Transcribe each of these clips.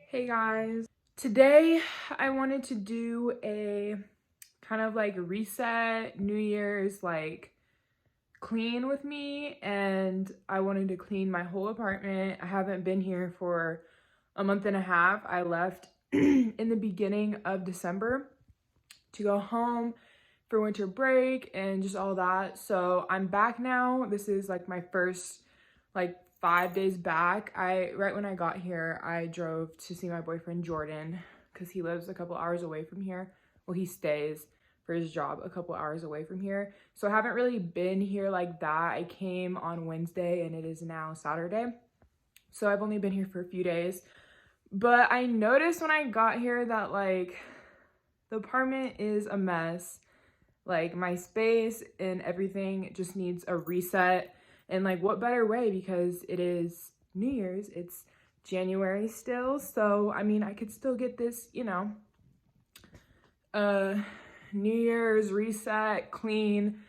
Hey guys, today I wanted to do a kind of like reset New Year's like clean with me, and I wanted to clean my whole apartment. I haven't been here for a month and a half. I left in the beginning of December to go home for winter break and just all that. So I'm back now. This is like my first like 5 days back. Right when I got here, I drove to see my boyfriend Jordan because he lives a couple hours away from here. Well, he stays for his job a couple hours away from here. So I haven't really been here like that. I came on Wednesday and it is now Saturday. So I've only been here for a few days. But I noticed when I got here that like the apartment is a mess. Like my space and everything just needs a reset. And like what better way, because it is New Year's, it's January still. So I mean, I could still get this, New Year's reset, clean,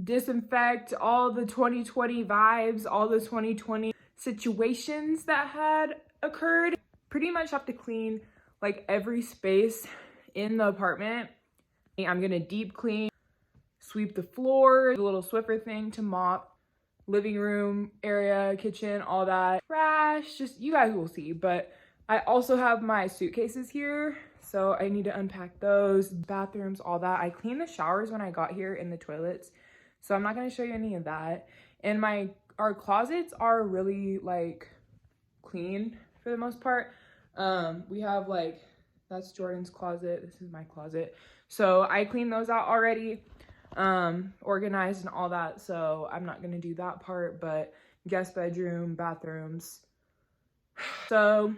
disinfect all the 2020 vibes, all the 2020 situations that had occurred. Pretty much have to clean like every space in the apartment. I'm gonna deep clean, sweep the floor, the little Swiffer thing to mop, living room area, kitchen, all that. Trash, just you guys will see. But I also have my suitcases here, so I need to unpack those, bathrooms, all that. I cleaned the showers when I got here and the toilets, so I'm not gonna show you any of that. And our closets are really like clean for the most part. We have like, that's Jordan's closet, this is my closet. So I cleaned those out already, organized and all that. So I'm not gonna do that part, but guest bedroom, bathrooms. So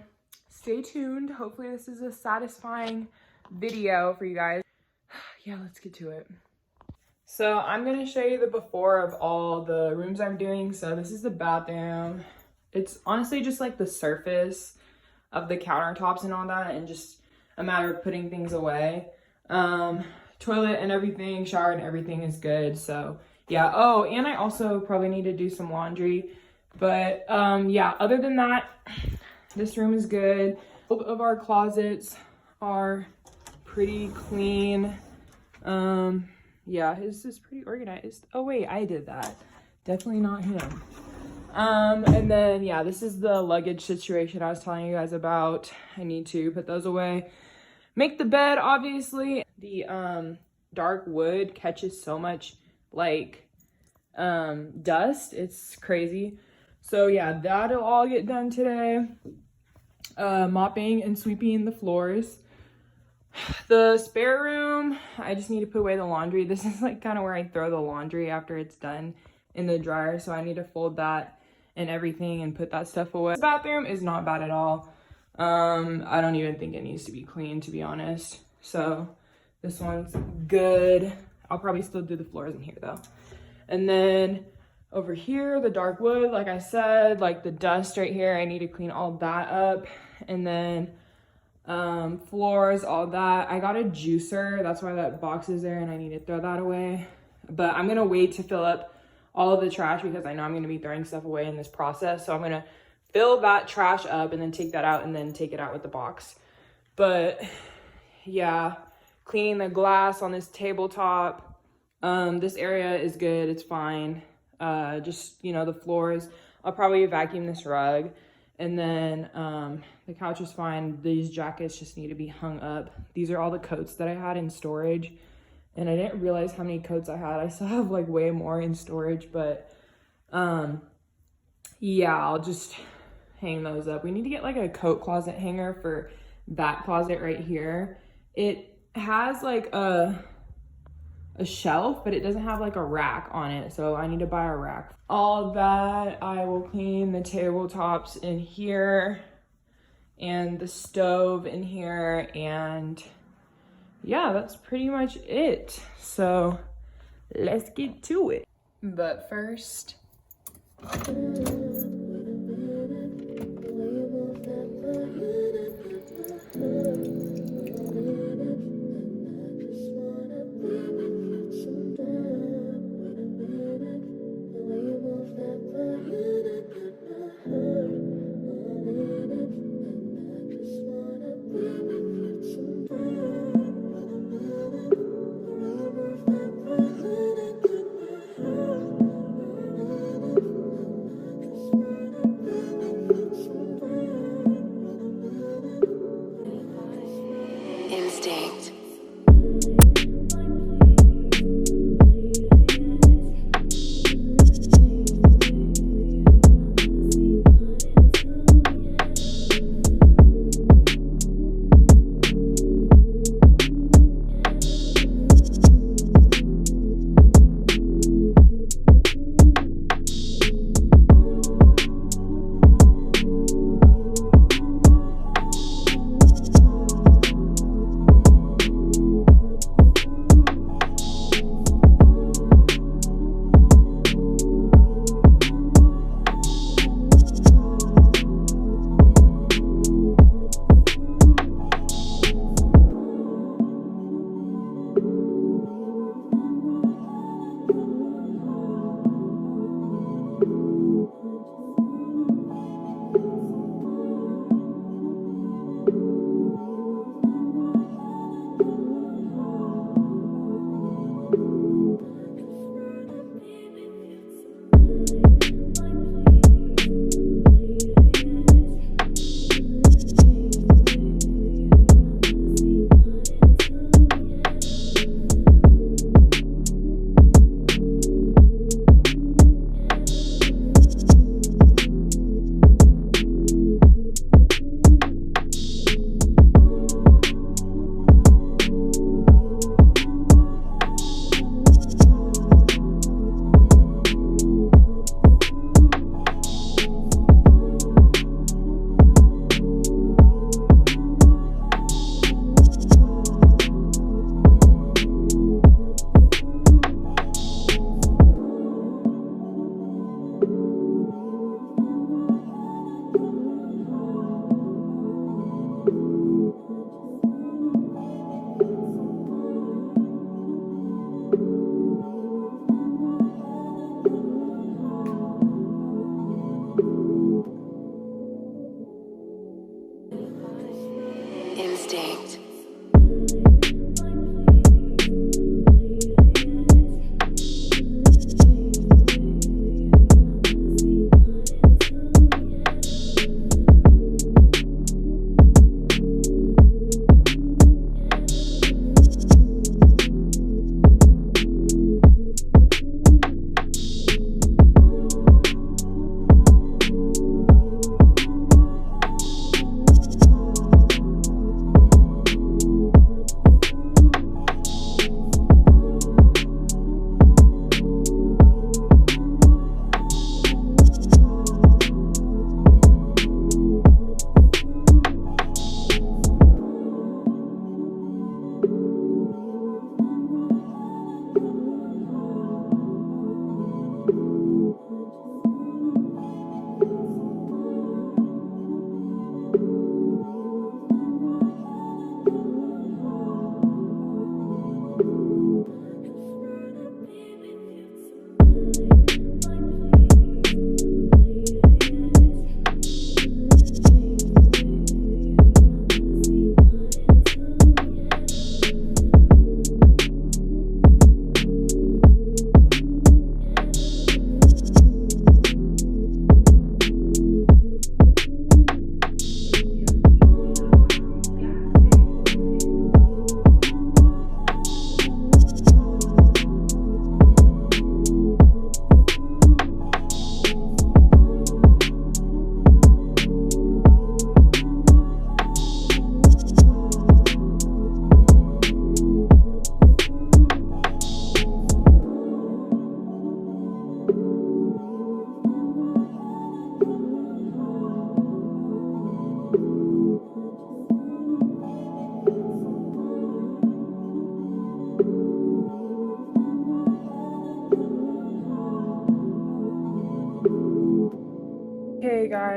stay tuned. Hopefully this is a satisfying video for you guys. Yeah, let's get to it. So I'm gonna show you the before of all the rooms I'm doing. So this is the bathroom. It's honestly just like the surface of the countertops and all that, and just a matter of putting things away. Toilet and everything, shower and everything is good. So yeah. Oh, and I also probably need to do some laundry. But yeah, other than that, this room is good. Both of our closets are pretty clean. Yeah, his is pretty organized. Oh wait, I did that. Definitely not him. And then yeah, this is the luggage situation I was telling you guys about. I need to put those away. Make the bed, obviously. The dark wood catches so much like dust. It's crazy. So yeah, that'll all get done today. Mopping and sweeping the floors. The spare room, I just need to put away the laundry. This is like kind of where I throw the laundry after it's done in the dryer. So I need to fold that and everything and put that stuff away. This bathroom is not bad at all. I don't even think it needs to be clean, to be honest. So this one's good. I'll probably still do the floors in here though. And then over here, the dark wood, like I said, like the dust right here, I need to clean all that up. And then floors, all that. I got a juicer, that's why that box is there, and I need to throw that away. But I'm gonna wait to fill up all of the trash because I know I'm gonna be throwing stuff away in this process. So I'm gonna fill that trash up and then take that out and then take it out with the box. But yeah, cleaning the glass on this tabletop. This area is good, it's fine. Just, the floors. I'll probably vacuum this rug. And then the couch is fine. These jackets just need to be hung up. These are all the coats that I had in storage. And I didn't realize how many coats I had. I still have like way more in storage, but yeah, I'll just hang those up. We need to get like a coat closet hanger for that closet right here. It has like a shelf, but it doesn't have like a rack on it, so I need to buy a rack. All that, I will clean the tabletops in here and the stove in here, and yeah, that's pretty much it. So let's get to it. But first,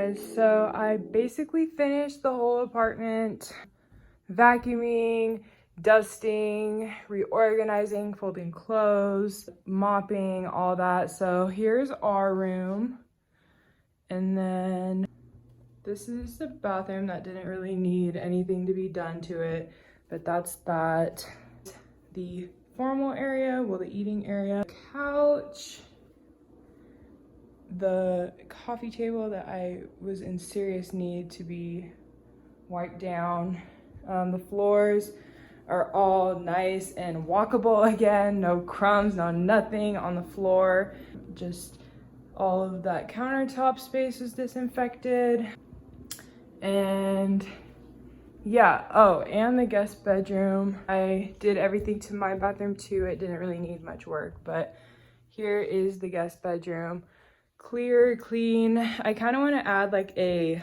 guys, so I basically finished the whole apartment, vacuuming, dusting, reorganizing, folding clothes, mopping, all that. So here's our room, and then this is the bathroom that didn't really need anything to be done to it, but that's that. The formal area, well, the eating area, couch, the coffee table that I was in serious need to be wiped down. The floors are all nice and walkable again, no crumbs, no nothing on the floor. Just all of that countertop space is disinfected. And yeah, oh, and the guest bedroom. I did everything to my bathroom too. It didn't really need much work, but here is the guest bedroom. Clear, clean. I kind of want to add like a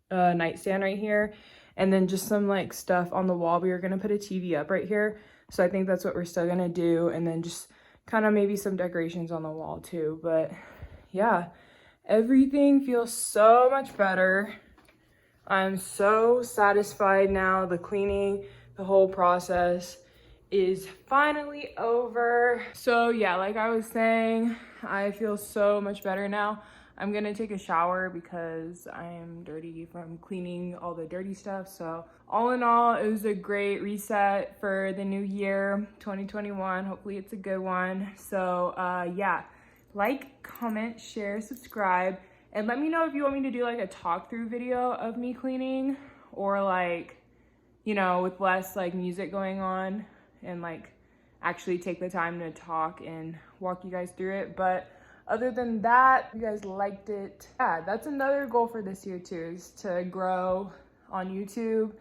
nightstand right here, and then just some like stuff on the wall. We were gonna put a TV up right here, so I think that's what we're still gonna do, and then just kind of maybe some decorations on the wall too. But yeah, everything feels so much better. I'm so satisfied now. The cleaning, the whole process is finally over. So yeah, like I was saying, I feel so much better now. I'm gonna take a shower because I'm dirty from cleaning all the dirty stuff. So all in all, it was a great reset for the new year, 2021. Hopefully it's a good one. So yeah, like, comment, share, subscribe, and let me know if you want me to do like a talk through video of me cleaning, or like, you know, with less like music going on, and like actually take the time to talk and walk you guys through it. But other than that, you guys liked it. Yeah, that's another goal for this year too, is to grow on YouTube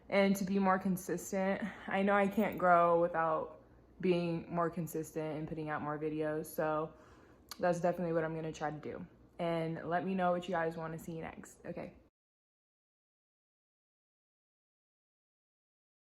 and to be more consistent. I know I can't grow without being more consistent and putting out more videos, so that's definitely what I'm gonna try to do. And let me know what you guys want to see next. Okay.